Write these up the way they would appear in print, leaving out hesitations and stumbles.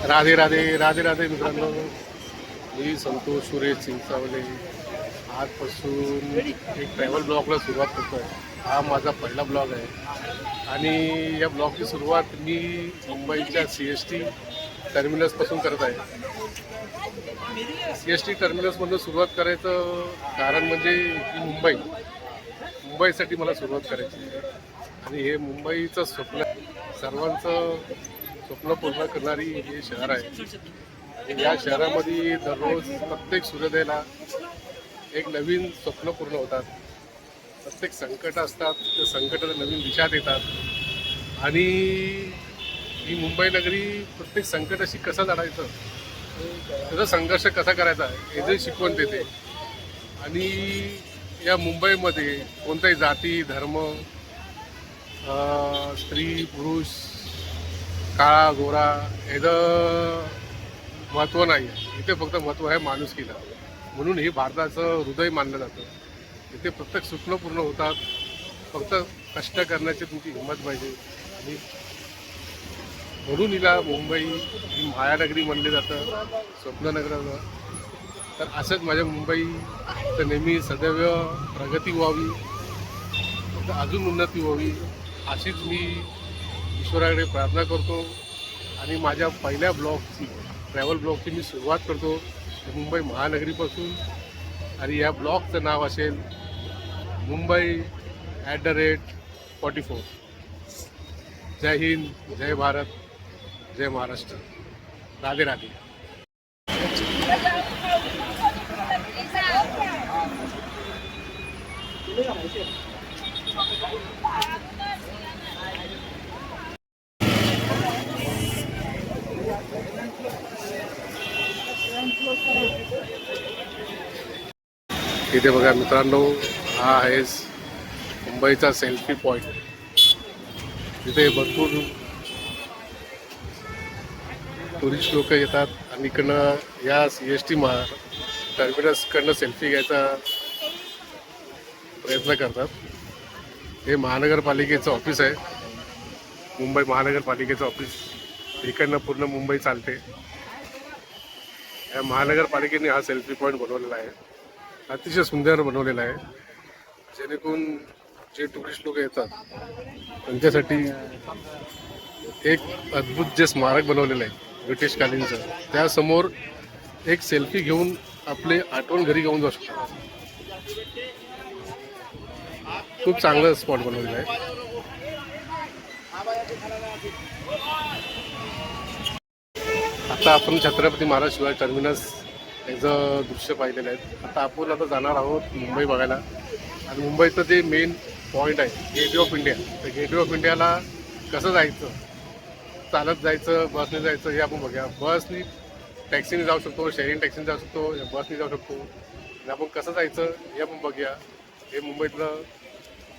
राधे राधे राधे राधे मित्रांनो, मी संतोष सुरेश चिंचावले आजपासून एक ट्रॅव्हल ब्लॉगला सुरुवात करतो आहे. हा माझा पहिला ब्लॉग आहे आणि या ब्लॉगची सुरुवात मी मुंबईच्या CST टर्मिनसपासून करत आहे. CST टर्मिनसमधून सुरुवात करायचं कारण म्हणजे ही मुंबईसाठी मला सुरुवात करायची आहे आणि हे मुंबईचं स्वप्न, सर्वांचं स्वप्न पूर्ण करणारी हे शहर आहे. या शहरामध्ये दररोज प्रत्येक सूर्योदयाला एक नवीन स्वप्न पूर्ण होतात. प्रत्येक संकट असतात, त्या संकटाला नवीन दिशा देतात आणि ही मुंबई नगरी प्रत्येक संकटाशी कसं लढायचं, त्याचा संघर्ष कसा करायचा याची शिकवण देते. आणि या मुंबईमध्ये कोणताही जाती धर्म, स्त्री पुरुष, काळा गोरा याचं महत्त्व नाही आहे. इथे फक्त महत्त्व आहे माणुसकीला. म्हणून हे भारताचं हृदय मानलं जातं. इथे प्रत्येक स्वप्न पूर्ण होतात. फक्त कष्ट करण्याची तुमची हिंमत पाहिजे. आणि म्हणून हिला मुंबई ही मायानगरी म्हणले जातं, स्वप्ननगराचं. तर असंच माझ्या मुंबईचं नेहमी सदैव प्रगती व्हावी, अजून उन्नती व्हावी अशीच मी ईश्वराकडे प्रार्थना करतो. आणि माझ्या पहिल्या ब्लॉगची, ट्रॅव्हल ब्लॉगची मी सुरुवात करतो मुंबई महानगरीपासून. आणि या ब्लॉगचं नाव असेल मुंबई @44. जय हिंद, जय भारत, जय महाराष्ट्र. राधे राधे. इथे बघा मित्रांनो, हा आहे मुंबईचा सेल्फी पॉईंट. तिथे भरपूर टुरिस्ट लोक येतात आणि इकडनं या CST टर्मिनसकडनं सेल्फी घ्यायचा प्रयत्न करतात. हे महानगरपालिकेचं ऑफिस आहे, मुंबई महानगरपालिकेचं ऑफिस. इकडनं पूर्ण मुंबई चालते. या महानगरपालिकेने हा सेल्फी पॉईंट बनवलेला आहे. अतिशय सुंदर बनवलेला आहे, जेणेकरून जे टुरिस्ट लोक येतात त्यांच्यासाठी एक अद्भुत जे स्मारक बनवलेलं आहे ब्रिटिशकालीनचं. त्यासमोर एक सेल्फी घेऊन आपले आठवण घरी घेऊन जाऊ शकतो. खूप चांगलं स्पॉट बनवलेलं आहे. आता आपण छत्रपती महाराज शिवाजी टर्मिनस याचं दृश्य पाहिलेलं आहे. आता आपण जाणार आहोत मुंबई बघायला. आणि मुंबईचं जे मेन पॉईंट आहे गेटवे ऑफ इंडिया, तर गेटवे ऑफ इंडियाला कसं जायचं, चालत जायचं, बसने जायचं, हे आपण बघूया. बसनी, टॅक्सीने जाऊ शकतो, शेअरिंग टॅक्सीने जाऊ शकतो, बसने जाऊ शकतो. आणि आपण कसं जायचं हे आपण बघूया. हे मुंबईतलं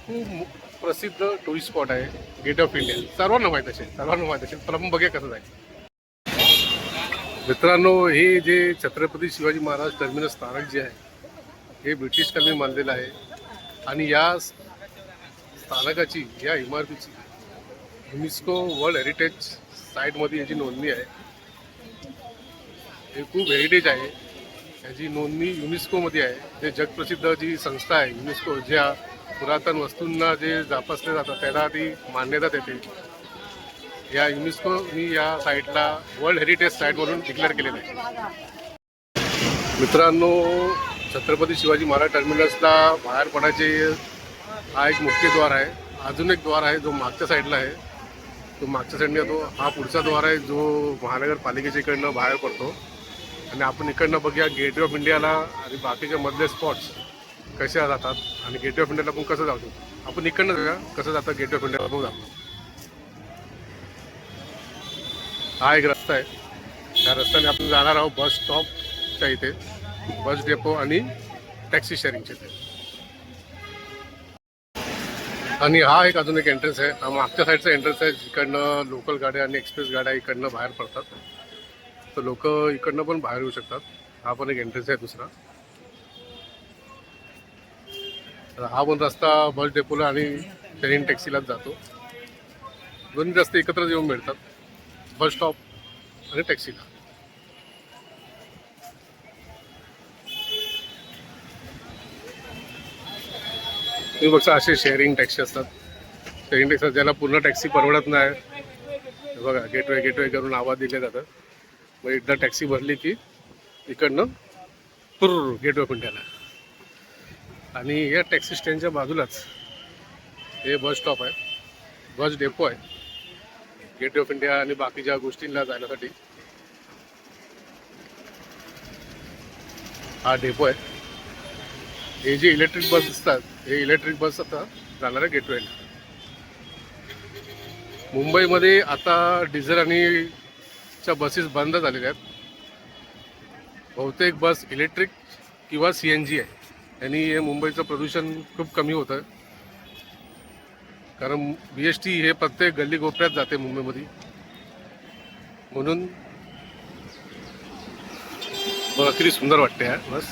खूप प्रसिद्ध टुरिस्ट स्पॉट आहे गेट ऑफ इंडिया. सर्वांना माहीत असेल, पण आपण बघूया कसं जायचं. मित्रांनो, हे जे छत्रपती शिवाजी महाराज टर्मिनस स्थानक जे आहे हे ब्रिटिशकालीन बांधलेलं आहे. आणि या स्थानकाची, या इमारतीची युनेस्को वर्ल्ड हेरिटेज साईटमध्ये याची नोंदणी आहे. हे खूप हेरिटेज आहे. याची नोंदणी युनेस्कोमध्ये आहे. जे जगप्रसिद्ध जी संस्था आहे युनेस्को, ज्या पुरातन वस्तूंना जे जोपासले जातात त्याला ती मान्यता देते. या युनेस्कोनी या साईटला वर्ल्ड हेरिटेज साईट म्हणून डिक्लेअर केलेलं आहे. मित्रांनो, छत्रपती शिवाजी महाराज टर्मिनसला बाहेर पडायचे हा एक मुख्य द्वार आहे. अजून एक द्वार आहे जो मागच्या साईडला आहे, तो मागच्या साईडने येतो. हा पुढचा द्वार आहे जो महानगरपालिकेच्या इकडनं बाहेर पडतो. आणि आपण इकडनं बघूया गेटवे ऑफ इंडियाला आणि बाकीच्या मधले स्पॉट्स कशा जातात आणि गेटवे ऑफ इंडियाला आपण कसं जातो. आपण इकडनं बघूया कसं जातं गेटवे ऑफ इंडियाला आपण जातो. हा एक रस्ता आहे. त्या रस्त्याने आपण जाणार आहोत बस स्टॉपच्या इथे, बस डेपो आणि टॅक्सी शेअरिंगच्या इथे. आणि हा एक अजून एक एंट्रन्स आहे. हा मागच्या साईडचा एंट्रन्स आहे, जिकडनं लोकल गाड्या आणि एक्सप्रेस गाड्या इकडनं बाहेर पडतात. तर लोक इकडनं पण बाहेर येऊ शकतात. हा पण एक एंट्रन्स आहे दुसरा. हा पण रस्ता बस डेपोला आणि शेअरिंग टॅक्सीलाच जातो. दोन्ही रस्ते एकत्र येऊन मिळतात. बस स्टॉप आणि टॅक्सीला. तुम्ही बघता असे शेअरिंग टॅक्सी असतात. शेअरिंग टॅक्सी ज्याला पूर्ण टॅक्सी परवडत नाही, बघा गेटवे गेटवे करून आवाज दिले जातात. मग एकदा टॅक्सी भरली की इकडनं पुर गेटवे ऑफ इंडियाला. आणि या टॅक्सी स्टँडच्या बाजूलाच हे बस स्टॉप आहे, बस डेपो आहे गेटवे ऑफ इंडिया आणि बाकीच्या गोष्टींना जाण्यासाठी. हा डेपो आहे. हे जे इलेक्ट्रिक बस दिसतात हे इलेक्ट्रिक बस आता जाणार आहे गेटवेला. मुंबईमध्ये आता डिझेल आणि च्या बसेस बंद झालेल्या आहेत. बहुतेक बस इलेक्ट्रिक किंवा CNG आहे. यांनी हे मुंबईचं प्रदूषण खूप कमी होतं. कारण BST हे प्रत्येक गल्ली कोपऱ्यात जाते मुंबईमध्ये. म्हणून बघा किती सुंदर वाटते यार बस,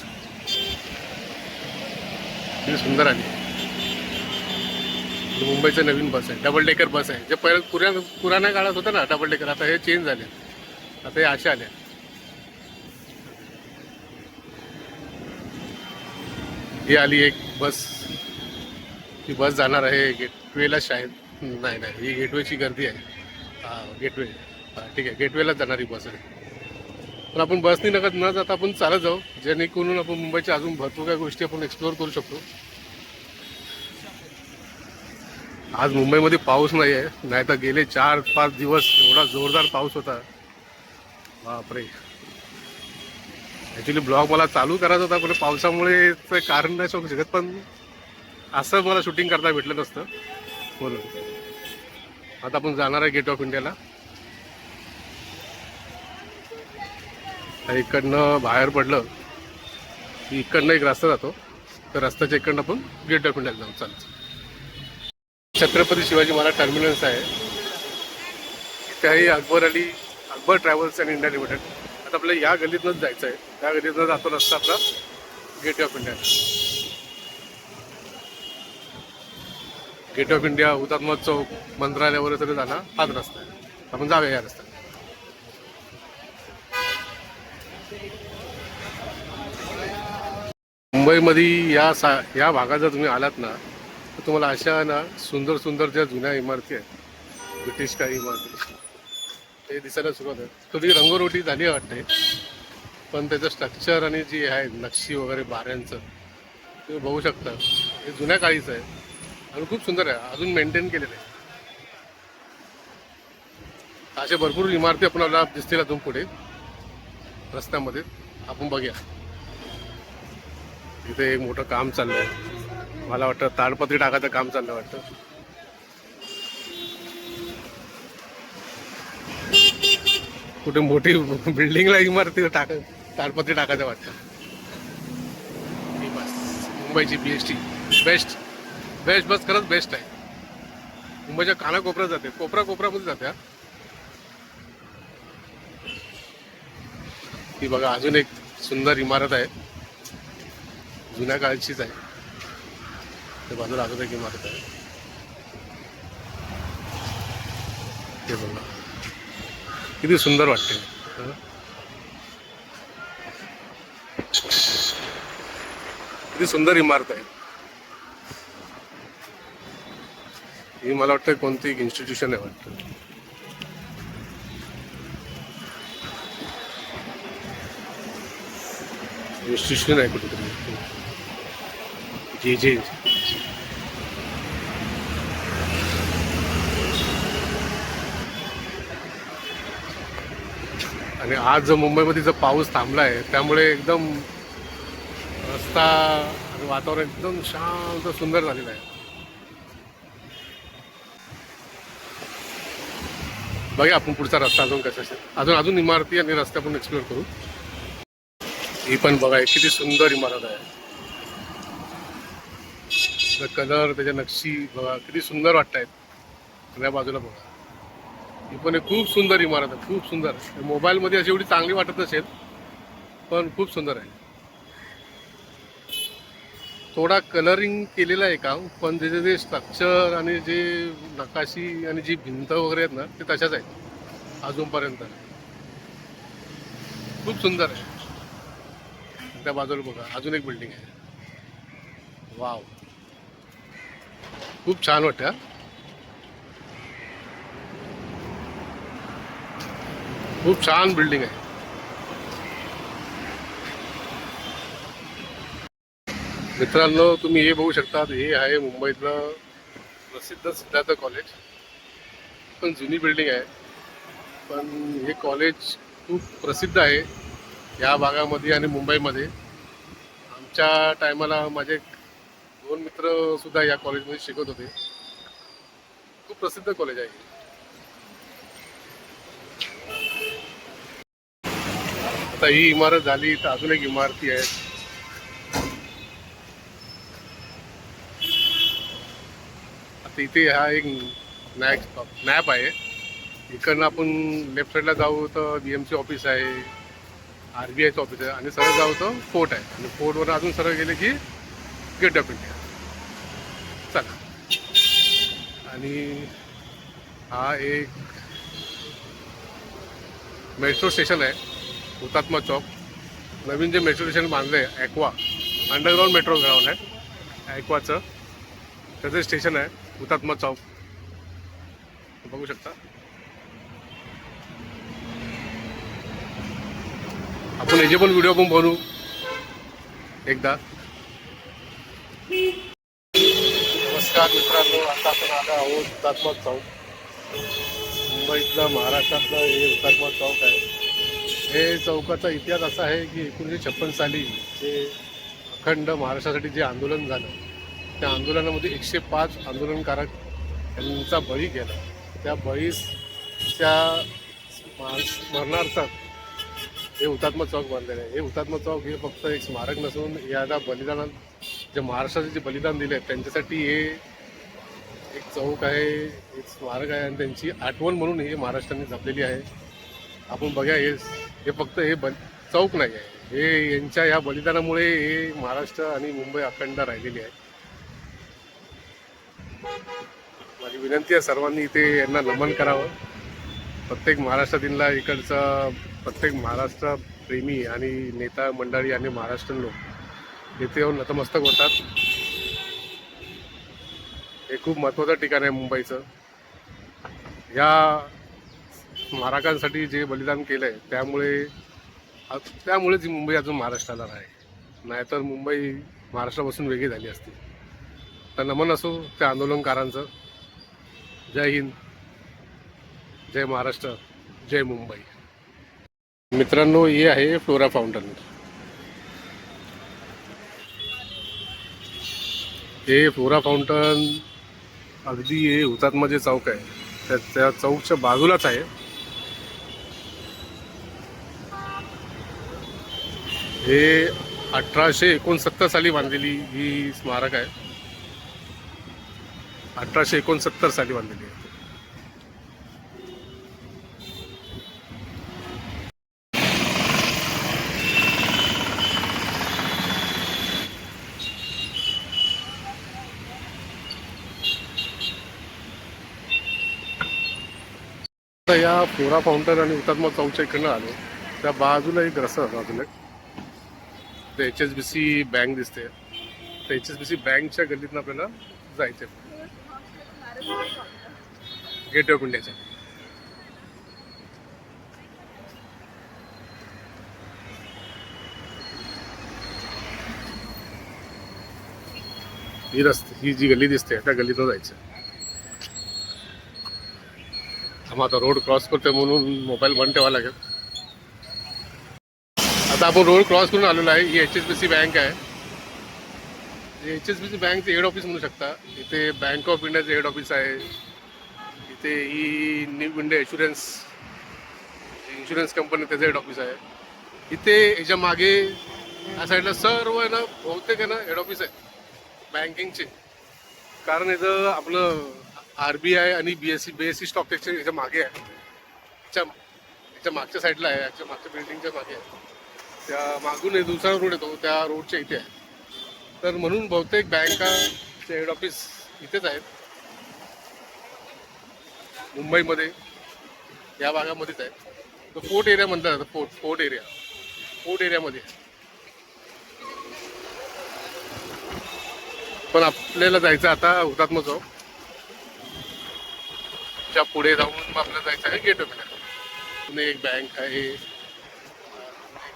किती सुंदर आली. मुंबईचं नवीन बस आहे, डबल डेकर बस आहे. जे पहिले पुराण्या काळात होतं ना डबल डेकर, आता हे चेंज झाले. आता हे अशा आल्या. ही आली एक बस. ही बस जाणार आहे गेटवेला शायद. नाही नाही, ही गेटवेची गर्दी आहे. हां गेटवे, ठीक आहे, गेटवेलाच जाणारी बस आहे. पण आपण बसनी न जाता आपण चालत जाऊ, जेणेकरून आपण मुंबईच्या अजून भरपूर काही गोष्टी आपण एक्सप्लोअर करू शकतो. आज मुंबईमध्ये पाऊस नाही आहे, नाही तर गेले 4-5 दिवस एवढा जोरदार पाऊस होता, बापरे. ॲक्च्युली ब्लॉग मला चालू करायचा होता, पण पावसामुळे कारण नाही सांगू शकत, पण असं मला शूटिंग करता भेटलं नसतं म्हणून. आता आपण जाणार आहे गेट ऑफ इंडियाला. इकडनं बाहेर पडलं की इकडनं एक रस्ता जातो, तर रस्त्याच्या इकडनं आपण गेट ऑफ इंडियाला जाऊ. चालतं. छत्रपती शिवाजी महाराज टर्मिनल्स आहे, त्याही Akbar travels and India limited. आता आपल्याला या गल्लीतनंच जायचं आहे. त्या गल्लीतनं जातो रस्ता आपला gate of India. Gate of India, Hutatma Chowk, मंत्रालय वगैरे सगळं जाणार हाच रस्ता आहे. आपण जाऊया या रस्त्यात. मुंबईमध्ये या भागात जर तुम्ही आलात ना, तर तुम्हाला अशा ना सुंदर सुंदर ज्या जुन्या इमारती आहेत, ब्रिटिश काही इमारती, ते दिसायला सुरुवात आहे. थोडी रंगरोटी झाली वाटते, पण त्याचं स्ट्रक्चर आणि जी आहे नक्षी वगैरे बाऱ्यांचं तुम्ही बघू शकता. हे जुन्या काळीचं आहे आणि खूप सुंदर आहे, अजून मेंटेन केलेलं आहे. अशा भरपूर इमारती आपल्याला दिसतील अजून पुढे रस्त्यामध्ये. आपण बघूया. इथे एक मोठं काम चाललं आहे, मला वाटतं ताडपत्री टाकायचं काम चाललं वाटतं. कुठे मोठी बिल्डिंगला इमारती ताडपत्री टाकायचं वाटतं. ही बस मुंबईची BST बेस्ट बस, खरंच बेस्ट आहे. मुंबईच्या कानाकोपऱ्यात जाते, कोपऱ्यामध्ये जाते. ही बघा अजून एक सुंदर इमारत आहे, जुन्या काळचीच आहे. ते बाजूला अजून एक इमारत आहे, ते बघा किती सुंदर वाटते. किती सुंदर इमारत आहे ही. मला वाटतं कोणती एक इन्स्टिट्यूशन आहे वाटतं. इन्स्टिट्यूशन आहे कुठेतरी, जे आणि आज जो मुंबईमध्ये जो पाऊस थांबला आहे त्यामुळे एकदम रस्ता आणि वातावरण एकदम शांत सुंदर झालेलं आहे. बघा आपण पुढचा रस्ता अजून कसा असेल, अजून इमारती आणि रस्ते आपण एक्सप्लोर करू. ही पण बघा किती सुंदर इमारत आहे. कलर, त्याच्या नक्षी बघा किती सुंदर वाटत आहेत. या बाजूला बघा, ही पण एक खूप सुंदर इमारत आहे, खूप सुंदर. मोबाईलमध्ये अशी एवढी चांगली वाटत नसेल, पण खूप सुंदर आहे. थोडा कलरिंग केलेला आहे का, पण त्याचे जे स्ट्रक्चर आणि जे नकाशी आणि जी भिंत वगैरे आहेत ना, ते तशाच आहेत अजूनपर्यंत. खूप सुंदर आहे. त्या बाजूला बघा अजून एक बिल्डिंग आहे. वाव, खूप छान वाटतं हा. खूप छान बिल्डिंग आहे. मित्रांनो, तुम्ही हे बघू शकता, हे आहे मुंबईतलं प्रसिद्ध सिद्धार्थ कॉलेज. पण जुनी बिल्डिंग आहे, पण हे कॉलेज खूप प्रसिद्ध आहे या भागामध्ये आणि मुंबईमध्ये. आमच्या टायमाला माझे 2 मित्र सुद्धा या कॉलेजमध्ये शिकत होते. खूप प्रसिद्ध कॉलेज आहे. आता ही इमारत झाली तर अजून एक इमारती आहेत. आता इथे हा एक नॅप आहे. इकडनं आपण लेफ्ट साईडला जाऊ तर BMC ऑफिस आहे, RBIचं ऑफिस आहे, आणि सरळ जाऊ तर फोर्ट आहे, आणि फोर्टवर अजून सरळ गेले की गेट ऑफ इंडिया. चला, आणि हा एक मेट्रो स्टेशन आहे, हुतात्मा चौक. नवीन जे मेट्रो स्टेशन बांधलं आहे ॲक्वा, अंडरग्राऊंड मेट्रो ग्राउंड आहे ॲक्वाचं, त्याचं स्टेशन आहे हुतात्मा चौक. बघू शकता. आपण याचे पण व्हिडिओ पण बनवू एकदा. नमस्कार मित्रांनो, आता आपण आलो आहोत हुतात्मा चौक. मुंबईतलं, महाराष्ट्रातलं हे हुतात्मा चौक आहे. हे चौकाचा इतिहास असा आहे की 1956 साली जे अखंड महाराष्ट्रासाठी जे आंदोलन झालं, त्या आंदोलनामध्ये 105 आंदोलनकारक यांचा बळी गेला. त्या बळीच्या स्मरणार्थ हे हुतात्मा चौक बांधलेलं आहे. हे हुतात्मा चौक हे फक्त एक स्मारक नसून याला बलिदान, जे महाराष्ट्राचे जे बलिदान दिले त्यांच्यासाठी हे एक चौक आहे, एक स्मारक आहे, आणि त्यांची आठवण म्हणून ही महाराष्ट्राने जपलेली आहे. आपण बघा, हे फक्त हे चौक नाही आहे, हे यांच्या या बलिदानामुळे हे महाराष्ट्र आणि मुंबई अखंड राहिलेली आहे. माझी विनंती आहे सर्वांनी इथे यांना नमन करावं. प्रत्येक महाराष्ट्रातीलला इकडचा प्रत्येक महाराष्ट्र प्रेमी आणि नेता मंडळी आणि महाराष्ट्रीयन लोक इथे येऊन नतमस्तक होतात. हे खूप महत्त्वाचं ठिकाण आहे मुंबईचं. या स्मारकांसाठी जे बलिदान केलं आहे त्यामुळेच ही मुंबई अजून महाराष्ट्राला आहे. नाहीतर मुंबई महाराष्ट्रापासून वेगळी झाली असती. तर नमन असो त्या आंदोलनकारांचं. जय हिंद, जय महाराष्ट्र, जय मुंबई. मित्रांनो, हे आहे फ्लोरा फाउंटन. हे फ्लोरा फाउंटन अगदी हे हुतात्मा जे चौक आहे त्या चौकच्या बाजूलाच आहे. हे 1869 साली बांधलेली ही स्मारक आहे. 1869 साली बांधलेली आहे. आता या फ्लोरा फाउंटन आणि हुतात्मा चौकच्या इकडनं आलो, त्या बाजूला एक रस्ता बाजूला ते HSBC बँक दिसते. तर HSBC बँकच्या गल्लीतनं आपल्याला जायचं गेट ऑफ इंडियाच्या. ही जी गल्ली दिसते त्या गल्लीतनं जायचं. आता रोड क्रॉस करतोय म्हणून मोबाईल बंद ठेवावा लागेल. आता आपण रोड क्रॉस करून आलेलो आहे. ही HSBC बँक आहे. HSBC बँकचे हेड ऑफिस म्हणू शकता. इथे बँक ऑफ इंडियाचे हेड ऑफिस आहे. इथे ही न्यू इंडिया इन्शुरन्स कंपनी त्याचं हेड ऑफिस आहे. इथे याच्या मागे या साईडला सर्व आहे ना, बहुतेक आहे ना हेड ऑफिस आहे बँकिंगचे. कारण याचं आपलं RBI आणि BSE स्टॉक एक्सचेंज याच्या मागे आहे. याच्या मागच्या साईडला आहे, याच्या मागच्या बिल्डिंगच्या मागे आहे. त्या मागून दुसरा रोड येतो, त्या रोडच्या इथे आहे. तर म्हणून बहुतेक बँकाचे हेड ऑफिस इथेच आहेत मुंबईमध्ये, या भागामध्येच आहे. तो फोर्ट एरिया म्हणतात, फोर्ट एरिया. फूड एरियामध्ये आहे. पण आपल्याला जायचं आता हुतात्मा चौक च्या पुढे जाऊन मग आपल्याला जायचं आहे गेट ऑफ इंडिया. पुणे एक बँक आहे,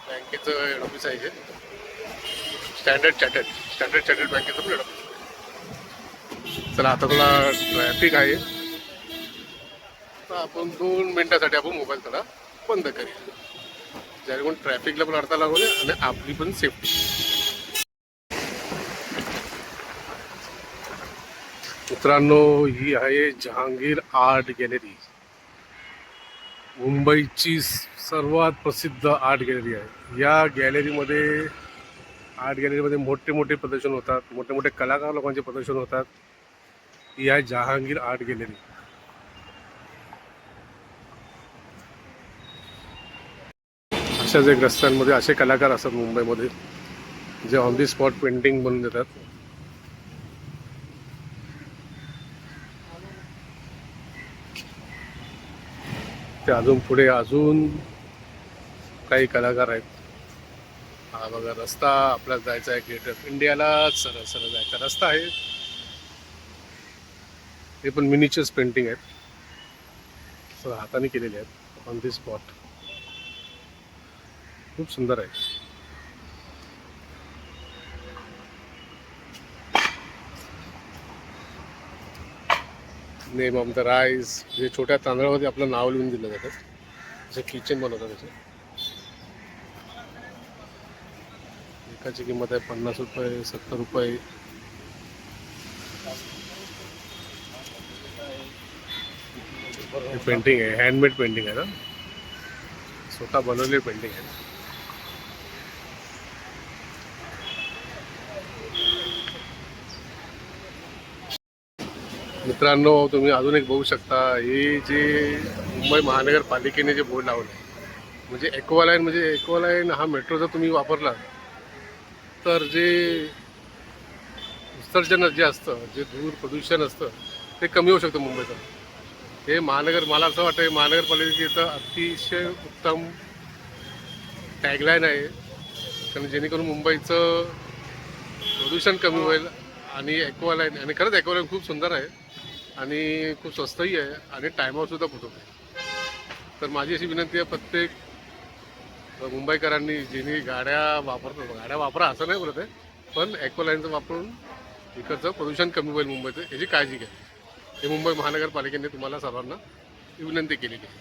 बँकेचं हेड ऑफिस आहे हे. स्टँडर्ड चार्टर्ड बँकेचं पण हेड ऑफिस. चला आता थोडा ट्रॅफिक आहे, तर आपण 2 मिनिटासाठी आपण मोबाईल थोडा बंद करूया, ज्याने ट्रॅफिकला पण अडथळा लागू नये आणि आपली पण सेफ्टी. मित्रांनो, ही आहे जहांगीर आर्ट गॅलरी. मुंबईची सर्वात प्रसिद्ध आर्ट गॅलरी आहे. या आर्ट गॅलरीमध्ये मोठे मोठे प्रदर्शन होतात, मोठे मोठे कलाकार लोकांचे प्रदर्शन होतात. ही आहे जहांगीर आर्ट गॅलरी. अशाच एक रस्त्यांमध्ये असे कलाकार असतात मुंबईमध्ये, जे ऑन दी स्पॉट पेंटिंग बनवून देतात. ते अजून पुढे अजून काही कलाकार आहेत. हा बघा रस्ता आपल्याला जायचा आहे गेट ऑफ इंडियाला. सरळ सरळ जायचा रस्ता आहे. हे पण मिनिचर्स पेंटिंग आहेत, सगळं हाताने केलेले आहेत ऑन दी स्पॉट. खूप सुंदर आहे. नेम ऑफ द राईस, जे छोट्या तांदळामध्ये आपलं नाव लिहून दिलं जातं, जे किचन बनवतात त्याचे. एकाची किंमत आहे 50 रुपये, 70 रुपये. हे पेंटिंग आहे, हँडमेड पेंटिंग आहे ना, स्वतः बनवलेली पेंटिंग आहे. मित्रांनो, तुम्ही अजून एक बघू शकता, हे जे मुंबई महानगरपालिकेने जे बोर्ड लावले, म्हणजे एक्वालाईन हा मेट्रो जर तुम्ही वापरला तर जे उत्सर्जन जे असतं, जे धूर प्रदूषण असतं, ते कमी होऊ शकतं मुंबईचं. हे मला असं वाटतं महानगरपालिकेचं अतिशय उत्तम टॅगलाईन आहे, कारण जेणेकरून मुंबईचं प्रदूषण कमी होईल. आणि एक्वालाईन, आणि खरंच एक्वालाईन खूप सुंदर आहे आणि खूप स्वस्तही आहे आणि टायमावर सुद्धा पोहोचवते. तर माझी अशी विनंती आहे, प्रत्येक मुंबईकरांनी ज्यांनी गाड्या वापरा असं नाही बोलत आहे, पण एक्वालाईनचं वापरून इकडचं प्रदूषण कमी होईल मुंबईचं, याची काळजी घ्या. हे मुंबई महानगरपालिकेने तुम्हाला सर्वांना विनंती केलेली आहे.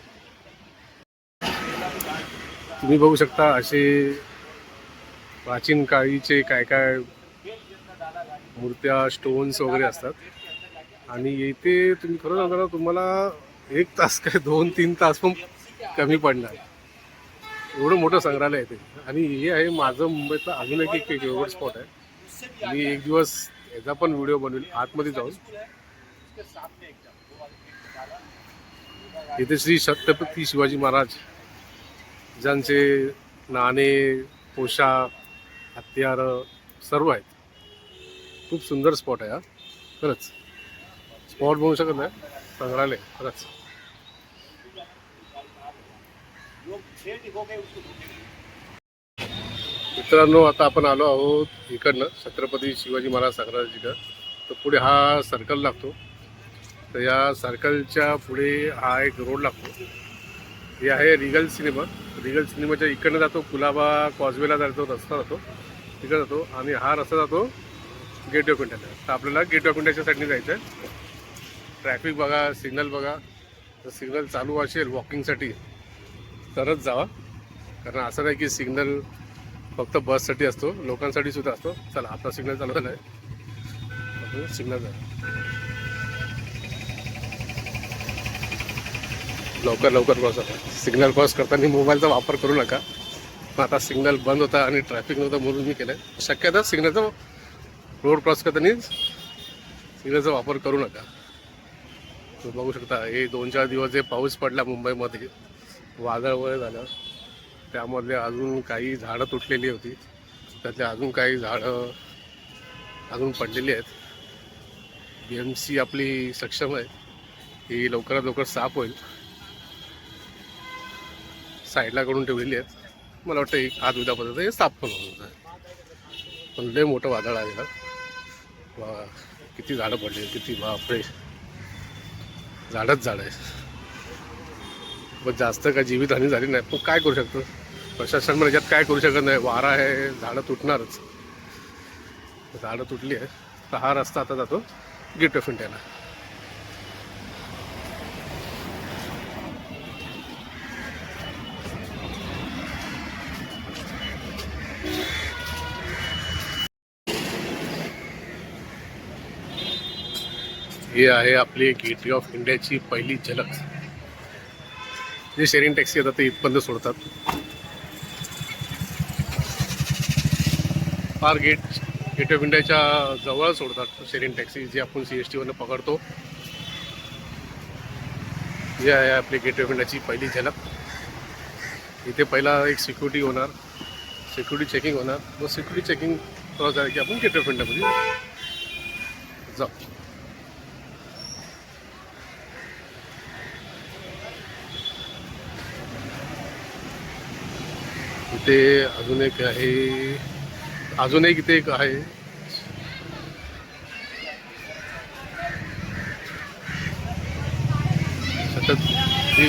तुम्ही बघू शकता असे प्राचीन काळीचे काय काय मूर्त्या, स्टोन्स वगैरे असतात. आणि इथे तुम्ही खरं सांगता, तुम्हाला 1 तास काय 2-3 तास पण कमी पडणार, एवढं मोठं संग्रहालय आहे ते. आणि हे आहे माझं मुंबईतलं अजून एक फेवरेट स्पॉट आहे. मी एक दिवस याचा पण व्हिडिओ बनवेल आतमध्ये जाऊन. इथे श्री छत्रपती शिवाजी महाराज ज्यांचे नाणे, पोशाख, हत्यार सर्व आहेत. खूप सुंदर स्पॉट आहे हा, खरंच. स्पॉट बघू शकत नाही, संग्रहालय खरंच. मित्रांनो, आता आपण आलो आहोत इकडनं छत्रपती शिवाजी महाराज संग्रहालयाकडं. तर पुढे हा सर्कल लागतो, तर या सर्कलच्या पुढे हा एक रोड लागतो. हे आहे रिगल सिनेमाच्या इकडनं जातो, कुलाबा कॉजवेला जातो रस्ता जातो, तिकडे जातो. आणि हा रस्ता जातो गेट ऑफ इंडियाला. तर आपल्याला गेट ऑफ इंडियाच्या साईडने जायचं आहे. ट्रॅफिक बघा, सिग्नल बघा. तर सिग्नल चालू असेल वॉकिंगसाठी तरच जावा, कारण असं नाही की सिग्नल फक्त बससाठी असतो, लोकांसाठी सुद्धा असतो. चला, आपला सिग्नल चालू झाला आहे. सिग्नल झाला, लवकर क्रॉस होता. सिग्नल क्रॉस करताना मोबाईलचा वापर करू नका. आता सिग्नल बंद होता आणि ट्रॅफिक नव्हतं म्हणून मी केलं. शक्यता सिग्नलचा रोड क्रॉस करताना सिग्नलचा वापर करू नका. तुम्ही बघू शकता, हे 2-4 दिवस जे पाऊस पडला मुंबईमध्ये, वादळ वगैरे झालं, त्यामधले अजून काही झाडं तुटलेली होती, त्यातले अजून काही झाडं अजून पडलेली आहेत. BMC आपली सक्षम आहे, ही लवकरात लवकर साफ होईल. साईडला करून ठेवलेली आहेत. मला वाटतं एक आज उद्यापर्यंत हे साफ पण होत आहे. पण लय मोठं वादळ आलेलं. वा किती झाडं पडली, किती बापरे, झाडच झाड आहे. पण जास्त काय जीवितहानी झाली नाही. पण काय करू शकतो प्रशासन, म्हणजे याच्यात काय करू शकत नाही. वारा आहे, झाडं तुटणारच. झाडं तुटली आहे. तर हा रस्ता आता जातो गेट ऑफ इंडियाला. हे आहे आपली गेटवे ऑफ इंडियाची पहिली झलक. जे शेअरिंग टॅक्सी येतात ते इथपर्यंत सोडतात. फार गेट ऑफ इंडियाच्या जवळ सोडतात शेअरिंग टॅक्सी, जी आपण CST वरनं पकडतो. ही आहे आपली गेट ऑफ इंडियाची पहिली झलक. इथे पहिला एक सिक्युरिटी होणार, सिक्युरिटी चेकिंग होणार. मग सिक्युरिटी चेकिंग क्रॉस झालं की आपण गेट ऑफ इंडियामध्ये जाऊ. इथे अजून एक आहे, अजून एक इथे एक आहे.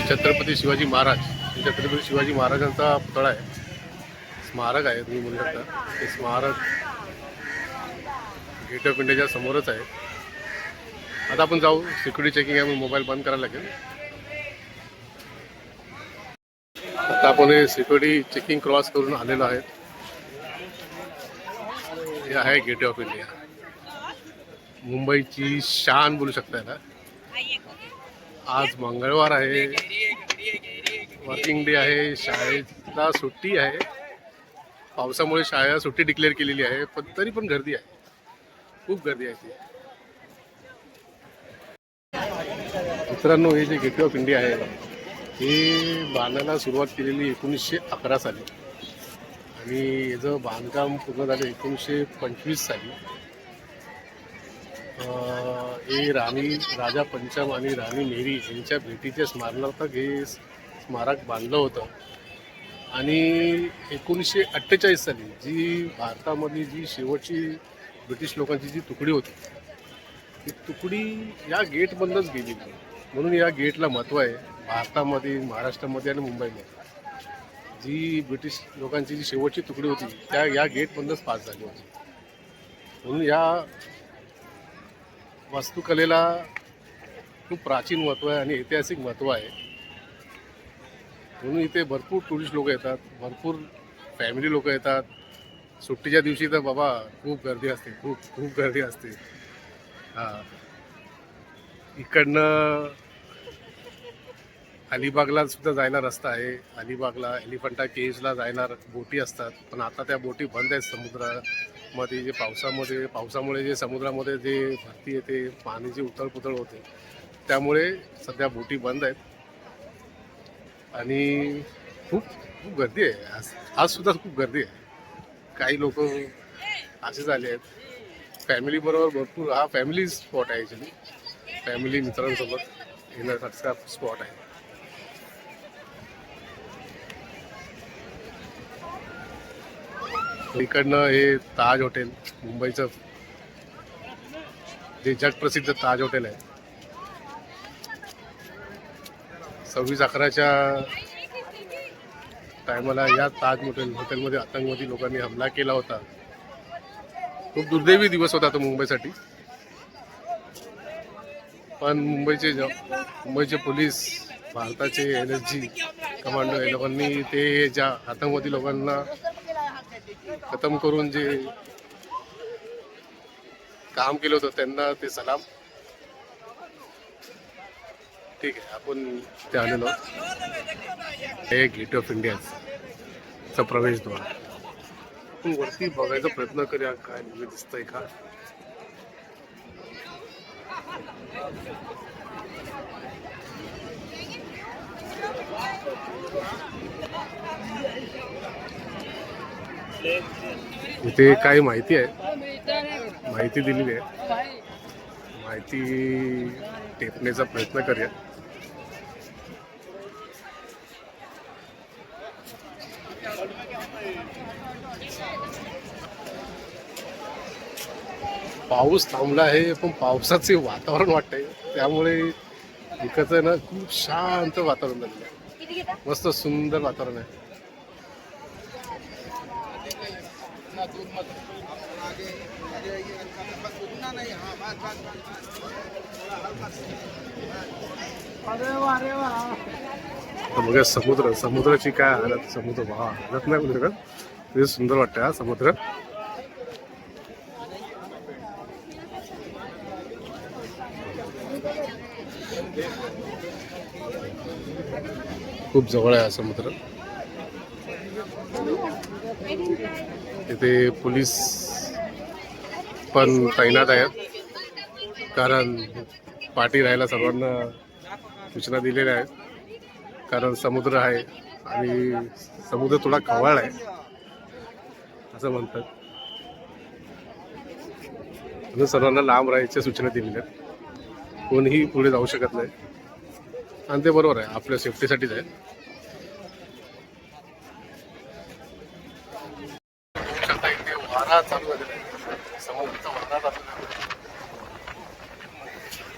छत्रपती शिवाजी महाराज, छत्रपती शिवाजी महाराजांचा पुतळा आहे, स्मारक आहे तुम्ही म्हणू शकता. ते स्मारक गेट ऑफ इंडियाच्या समोरच आहे. आता आपण जाऊ. सिक्युरिटी चेकिंग आहे, मोबाईल बंद करायला लागेल. आता आपण हे सिक्युरिटी चेकिंग क्रॉस करून आलेलो आहे. हे आहे गेट ऑफ इंडिया, मुंबईची शान बोलू शकता याला. आज मंगळवार आहे, वर्किंग डे आहे, शाळेला सुट्टी आहे. पावसामुळे शाळेला सुट्टी डिक्लेअर केलेली आहे, पण तरी पण गर्दी आहे, खूप गर्दी आहे ती. मित्रांनो, हे जे गेटवे ऑफ इंडिया आहे हे बांधायला सुरुवात केलेली 1911 साली आणि याचं बांधकाम पूर्ण झालं 1925 साली. हे राजा पंचम आणि राणी मेरी यांच्या भेटीच्या स्मरणार्थ हे स्मारक बांधलं होतं. आणि 1948 साली जी भारतामध्ये जी शेवटची ब्रिटिश लोकांची जी तुकडी होती, ती तुकडी या गेटमधूनच गेली. म्हणून या गेटला महत्त्व आहे भारतामध्ये, महाराष्ट्रामध्ये आणि मुंबईमध्ये. जी ब्रिटिश लोकांची जी शेवटची तुकडी होती त्या या गेटमधूनच पास झाली होती. म्हणून या वास्तुकलेला खूप प्राचीन महत्त्व आहे आणि ऐतिहासिक महत्त्व आहे. म्हणून इथे भरपूर टुरिस्ट लोक येतात, भरपूर फॅमिली लोक येतात. सुट्टीच्या दिवशी तर बाबा खूप गर्दी असते, खूप खूप गर्दी असते. हां, इकडनं अलिबागला सुद्धा जायला रस्ता आहे. अलिबागला एलिफंटा केव्जला जायला बोटी असतात, पण आता त्या बोटी बंद आहेत समुद्रामध्ये. जे पावसामुळे जे समुद्रामध्ये जे भरती येते, पाण्याची उथळपुथळ होते, त्यामुळे सध्या बोटी बंद आहेत. आणि खूप खूप गर्दी आहे. आज सुद्धा खूप गर्दी आहे. काही लोक असे झाले आहेत फॅमिलीबरोबर भरपूर. हा फॅमिली स्पॉट आहे ॲक्च्युली, फॅमिली मित्रांसोबत येण्यासारखा स्पॉट आहे. इकडनं हे ताज हॉटेल, मुंबईचं जे जगप्रसिद्ध ताज हॉटेल आहे. 26/11च्या टायमाला या ताज हॉटेलमध्ये आतंकवादी लोकांनी हमला केला होता. खूप दुर्दैवी दिवस होता तो मुंबईसाठी. पण मुंबईचे पोलीस, भारताचे NSG कमांडो या लोकांनी ते ज्या आतंकवादी लोकांना खतम करून जे काम केलं होतं त्यांना ते सलाम. ठीक आहे, आपण ते आलेलो. हे गेट ऑफ इंडियाचा प्रवेशद्वार. आपण वरती बघायचा प्रयत्न करूया काय दिसतंय का. इथे काही माहिती आहे, माहिती दिलेली आहे. माहिती टेपण्याचा प्रयत्न करूया. पाऊस थांबला आहे पण पावसाचे वातावरण वाटतंय, त्यामुळे इकडचं आहे ना खूप शांत वातावरण झालेलं आहे. मस्त सुंदर वातावरण आहे. बघा समुद्राची काय हालत, समुद्र हालत नाही म्हणजे का सुंदर वाटतं हा समुद्र. खूप जवळ आहे हा समुद्र. इथे पोलीस पण तैनात आहेत, कारण पाठी राहायला सर्वांना सूचना दिलेल्या आहेत. कारण समुद्र आहे आणि समुद्र थोडा खवळ आहे असं म्हणतात, म्हणून सर्वांना लांब राहायच्या सूचना दिलेल्या आहेत. कोणीही पुढे जाऊ शकत नाही आणि ते बरोबर आहे, आपल्या सेफ्टीसाठीच आहे. इथे वारा चालू झालेला आहे, समुद्राचा वारा चालू झालेला आहे,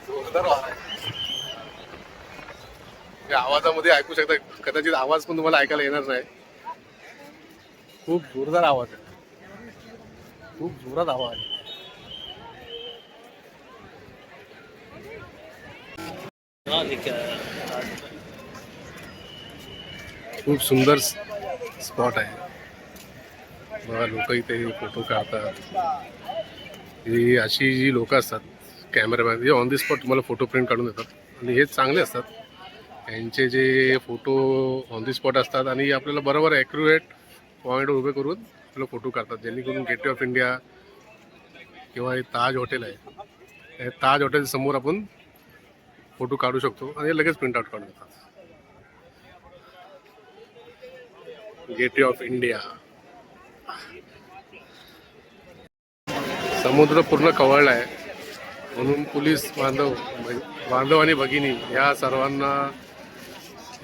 जोरदार वारा आहे. आवाजामध्ये ऐकू शकता, कदाचित आवाज पण तुम्हाला ऐकायला येणार नाही. खूप जोरदार आवाज आहे, खूप जोरात आवाज आहे. खूप सुंदर स्पॉट आहे बघा. लोक इथे फोटो काढतात. ही अशी जी लोक असतात कॅमेरामॅन, जे ऑन दी स्पॉट तुम्हाला फोटो प्रिंट काढून देतात आणि हे चांगले असतात. यांचे जे फोटो ऑन दी स्पॉट असतात आणि आपल्याला बरोबर ॲक्युरेट पॉईंट उभे करून आपल्याला फोटो काढतात, जेणेकरून गेटवे ऑफ इंडिया किंवा हे ताज हॉटेल आहे, हे ताज हॉटेल समोर आपण फोटो काढू शकतो आणि लगेच प्रिंट आउट काढून देतात. Gateway of India. समुद्र पूर्ण कवळला आहे, म्हणून पोलीस बांधव आणि भगिनी या सर्वांना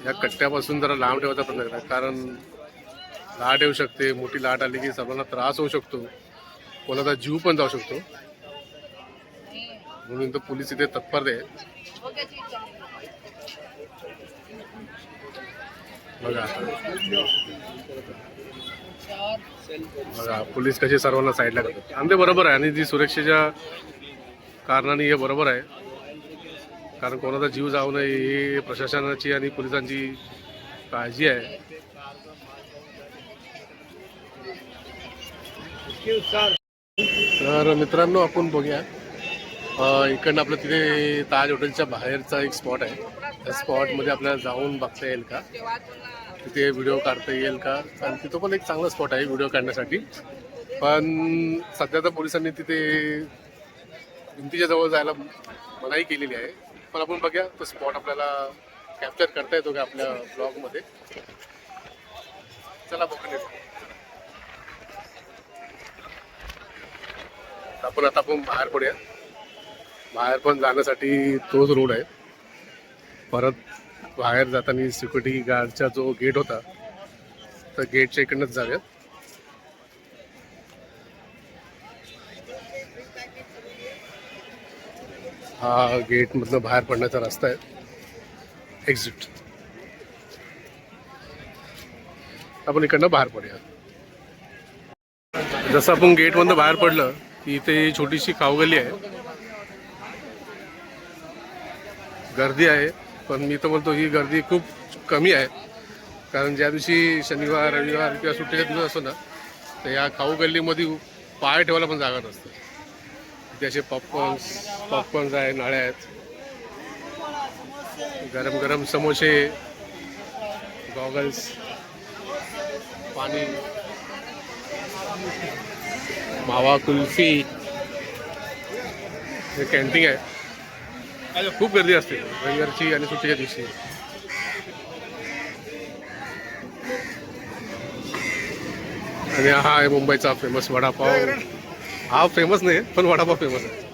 या कट्ट्यापासून जरा लांब ठेवायचा प्रयत्न करतात. कारण लाट येऊ शकते, मोठी लाट आली की सर्वांना त्रास होऊ शकतो, कोणाचा जीव पण जाऊ शकतो, म्हणून तर पोलीस इथे तत्पर आहे. बघा पोलीस कसे सर्वांना साईडला करतात आणि ते बरोबर आहे. आणि जी सुरक्षेच्या कारणाने हे बरोबर आहे, कारण कोणाचा जीव जाऊ नये ही प्रशासनाची आणि पोलिसांची काळजी आहे. तर मित्रांनो, आपण बघूया इकडनं आपलं तिथे ताज हॉटेलच्या बाहेरचा एक स्पॉट आहे. त्या स्पॉटमध्ये आपल्याला जाऊन बघता येईल का, तिथे व्हिडिओ काढता येईल का. आणि तिथं पण एक चांगला स्पॉट आहे व्हिडिओ काढण्यासाठी, पण सध्या तर पोलिसांनी तिथे भिंतीच्या जवळ जायला मनाई केलेली आहे. पण आपण बघूया तो स्पॉट आपल्याला कॅप्चर करता येतो का आपल्या ब्लॉगमध्ये. चला बघून आपण बाहेर पडूया. बाहेर पण जाण्यासाठी तोच रोड आहे. परत बाहेर जाताना सिक्युरिटी गार्डचा जो गेट होता तर गेटच्या इकडनंच जाऊयात. हा गेट मधनं बाहेर पडण्याचा रस्ता आहे, एक्झिट. आपण इकडनं बाहेर पडूया. जसं आपण गेटमधनं बाहेर पडलं की इथे छोटीशी खाऊगल्ली आहे. गर्दी आहे, पण मी तर बोलतो ही गर्दी खूप कमी आहे, कारण ज्या दिवशी शनिवार रविवार किंवा सुट्टीचा दिवस असतो ना, तर या खाऊगल्लीमध्ये पाय ठेवायला पण जागा नसते. इथे असे पॉपकॉर्न्स आहे, नाळे आहेत, गरम गरम समोसे, गॉगल्स, पाणी, मावा कुल्फी, हे कॅन्टीन आहे. खूप गर्दी असते रविवारची आणि सुट्टीच्या दिवशी. आणि हा आहे मुंबईचा फेमस वडापाव. हा फेमस नाही पण वडापाव फेमस आहे.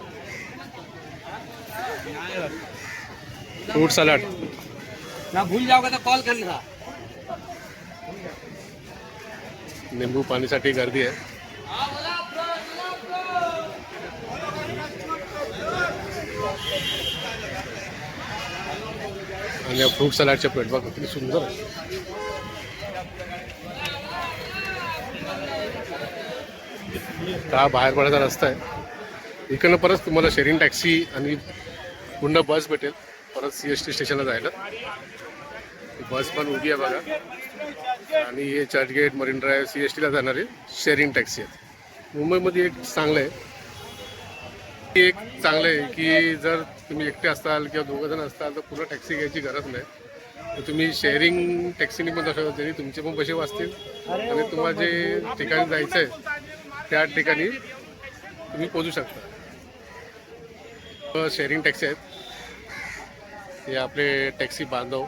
फ्रूट सलाड ना भूल जाओगे तो कॉल कर लेना. निंबू पाणीसाठी गर्दी आहे. आणि या फ्रूट सलाडच्या प्लेट बघा किती सुंदर आहे. हा बाहेर पडायचा रस्ता आहे. इकडनं परत तुम्हाला शेअरिंग टॅक्सी आणि पुन्हा बस भेटेल परत CST स्टेशनला जायला. बस पण उभी आहे बघा. आणि हे चर्चगेट, मरीन ड्राईव्ह, CSTला जाणारे शेअरिंग टॅक्सी आहेत. मुंबईमध्ये एक चांगलं आहे की जर तुम्ही एकटे असाल किंवा दोघं जण असताल तर पूर्ण टॅक्सी घ्यायची गरज नाही. तर तुम्ही शेअरिंग टॅक्सीने पण जाऊ शकता, तुमचे पण पैसे वाचतील आणि तुम्हाला जे ठिकाणी जायचं आहे त्या ठिकाणी तुम्ही पोहोचू शकता. शेअरिंग टॅक्सी आहेत. हे आपले टॅक्सी बांधव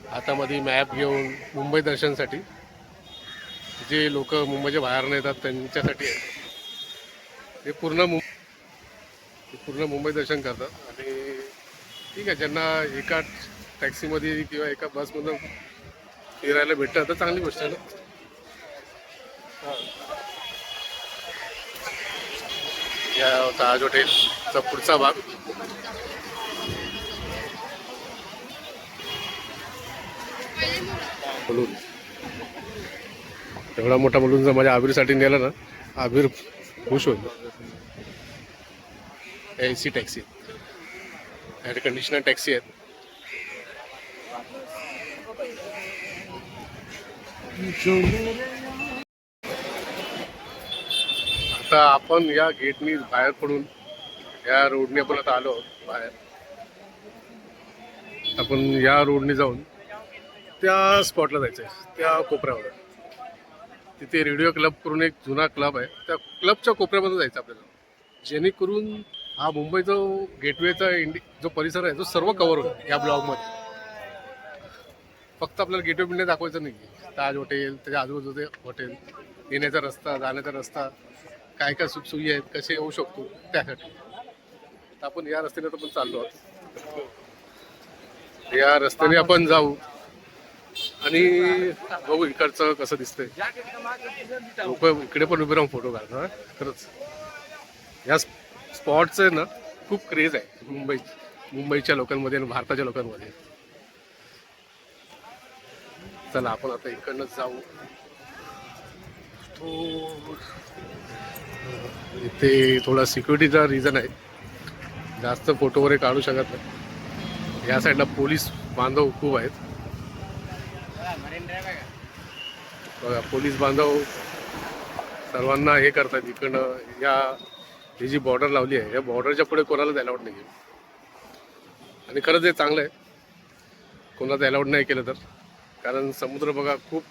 हातामध्ये मॅप घेऊन मुंबई दर्शनसाठी, जे लोक मुंबईच्या बाहेर येतात त्यांच्यासाठी आहे. ते पूर्ण मुंबई दर्शन करतात. आणि ठीक आहे, ज्यांना एका टॅक्सीमध्ये किंवा एका बसमधून फिरायला भेटतं तर चांगली गोष्ट आहे ना. या ताज हॉटेलचा पुढचा भाग. बलून एवढा मोठा बलून जर माझ्या आबिरसाठी नेला ना, आबिर खुश होईल. AC taxi, air conditioner taxi आहेत. आता आपण या गेटनी बाहेर पडून या रोडने आपण आता आलो आहोत बाहेर. आपण या रोडने जाऊन त्या स्पॉटला जायचं आहे, त्या कोपऱ्यावर. तिथे रेडिओ क्लब करून एक जुना क्लब आहे, त्या क्लबच्या कोपऱ्यामध्ये जायचं आपल्याला, जेणेकरून हा मुंबई जो गेटवेचा जो परिसर आहे तो सर्व कव्हर होईल या ब्लॉगमध्ये. फक्त आपल्याला गेटवे इंडिया दाखवायचं नाही, ताज हॉटेल, त्याच्या आजूबाजूचे हॉटेल, येण्याचा रस्ता, जाण्याचा रस्ता, काय काय सुखसोयी आहेत, कसे येऊ शकतो त्यासाठी. आपण या रस्त्याने तर पण चाललो आहोत. या रस्त्याने आपण जाऊ आणि बघू इकडचं कसं दिसतंय. लोक इकडे पण उभे राहून फोटो काढतात. खरंच या स्पॉटचं ना खूप क्रेज आहे मुंबईच्या लोकांमध्ये आणि भारताच्या लोकांमध्ये. चला आपण आता इकडनंच जाऊ. इथे थोडा सिक्युरिटीचा रिझन आहे, जास्त फोटो वगैरे काढू शकत नाही. या साईडला पोलीस बांधव खूप आहेत बघा. पोलीस बांधव सर्वांना हे करतात. इकडनं ही जी बॉर्डर लावली आहे, या बॉर्डरच्या पुढे कोणाला अलाउड नाही आहे. आणि खरंच हे चांगलं आहे कोणाला अलाउड नाही केलं तर, कारण समुद्र बघा खूप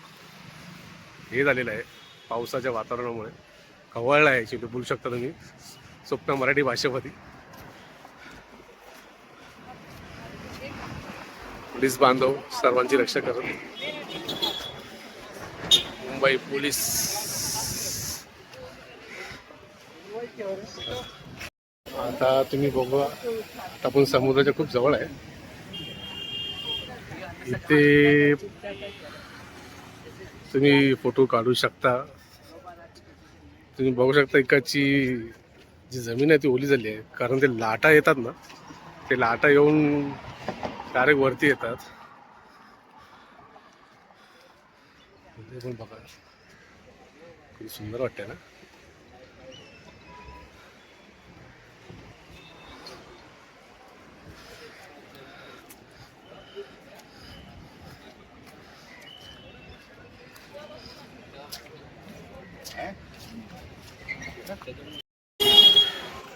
हे झालेलं आहे पावसाच्या वातावरणामुळे, खवळला आहे ॲक्च्युली बोलू शकता तुम्ही सोप्या मराठी भाषेमध्ये. पोलीस बांधव सर्वांची रक्षा करत. मुंबई पोलीस. आता तुम्ही बघा, आता आपण समुद्राच्या खूप जवळ आहे. इथे तुम्ही फोटो काढू शकता. तुम्ही बघू शकता इकडची जी जमीन आहे ती ओली झाली आहे, कारण ते लाटा येतात ना, ते लाटा येऊन डायरेक्ट वरती येतात. पण बघा किती सुंदर वाटतंय ना.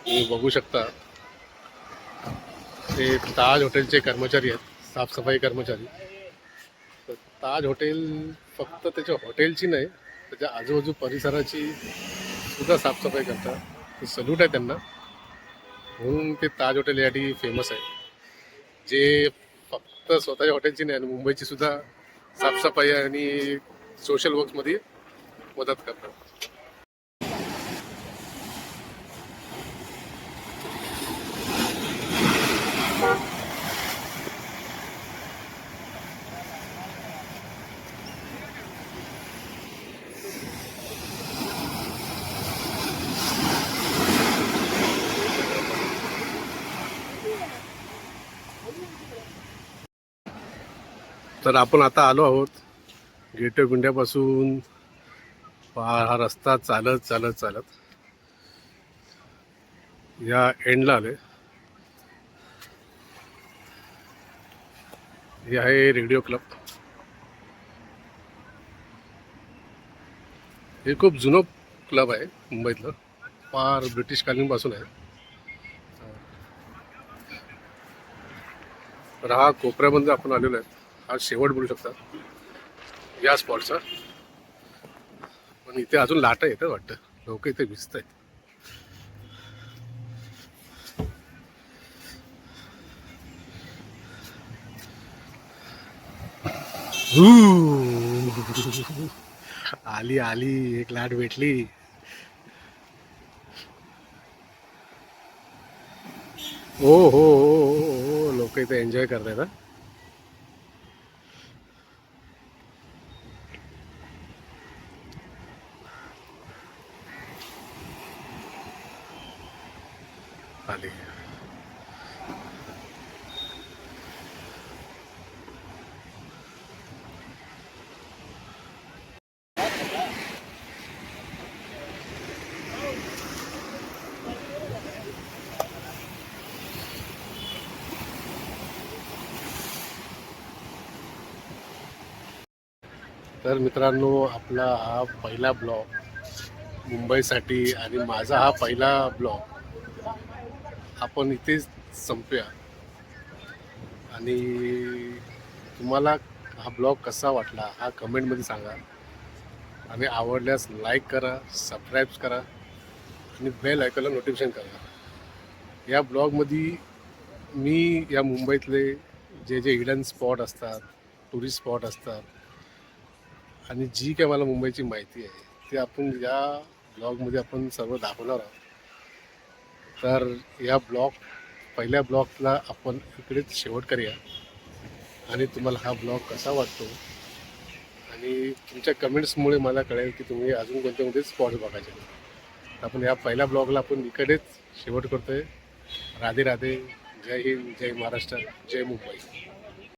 तुम्ही बघू शकता ते ताज हॉटेलचे कर्मचारी आहेत, साफसफाई कर्मचारी. तर ताज हॉटेल फक्त त्याच्या हॉटेलची नाही, त्याच्या आजूबाजू परिसराची सुद्धा साफसफाई करतात. सल्यूट आहे त्यांना. म्हणून ते ताज हॉटेल यासाठी फेमस आहे, जे फक्त स्वतःच्या हॉटेलची नाही आणि मुंबईची सुद्धा साफसफाई आणि सोशल वर्कमध्ये मदत करतात. तर आपण आता आलो आहोत गेट ऑफ इंडियापासून हा रस्ता चालत चालत चालत या एंडला आले. हे आहे रेडिओ क्लब. हे खूप जुनं क्लब आहे मुंबईतलं, फार ब्रिटिश कालीनपासून आहे. तर हा कोपऱ्यामध्ये आपण आलेलो आहे. हा शेवट बोलू शकता या स्पॉटचा. पण इथे अजून लाटा येतात वाटतं, लोक इथे भिजत आहेत. आली आली एक लाट भेटली. हो लोक इथे एन्जॉय करतायत हा. आली. तर मित्रांनो, आपला हा पहिला ब्लॉग मुंबईसाठी आणि माझा हा पहिला ब्लॉग आपण इथेच संपूया. आणि तुम्हाला हा ब्लॉग कसा वाटला हा कमेंटमध्ये सांगा. आणि आवडल्यास लाईक करा, सबस्क्राईब करा आणि बेल आयकॉनला नोटिफिकेशन करा. या ब्लॉगमध्ये मी या मुंबईतले जे जे हिडन स्पॉट असतात, टुरिस्ट स्पॉट असतात आणि जी काय मला मुंबईची माहिती आहे ती आपण या ब्लॉगमध्ये आपण सर्व दाखवणार आहोत. तर या पहिल्या ब्लॉगला आपण इकडेच शेवट करूया. आणि तुम्हाला हा ब्लॉग कसा वाटतो आणि तुमच्या कमेंट्समुळे मला कळेल की तुम्ही अजून कोणते कोणते स्पॉट्स बघायचे. आपण या पहिल्या ब्लॉगला आपण इकडेच शेवट करतोय. राधे राधे. जय हिंद, जय महाराष्ट्र, जय मुंबई.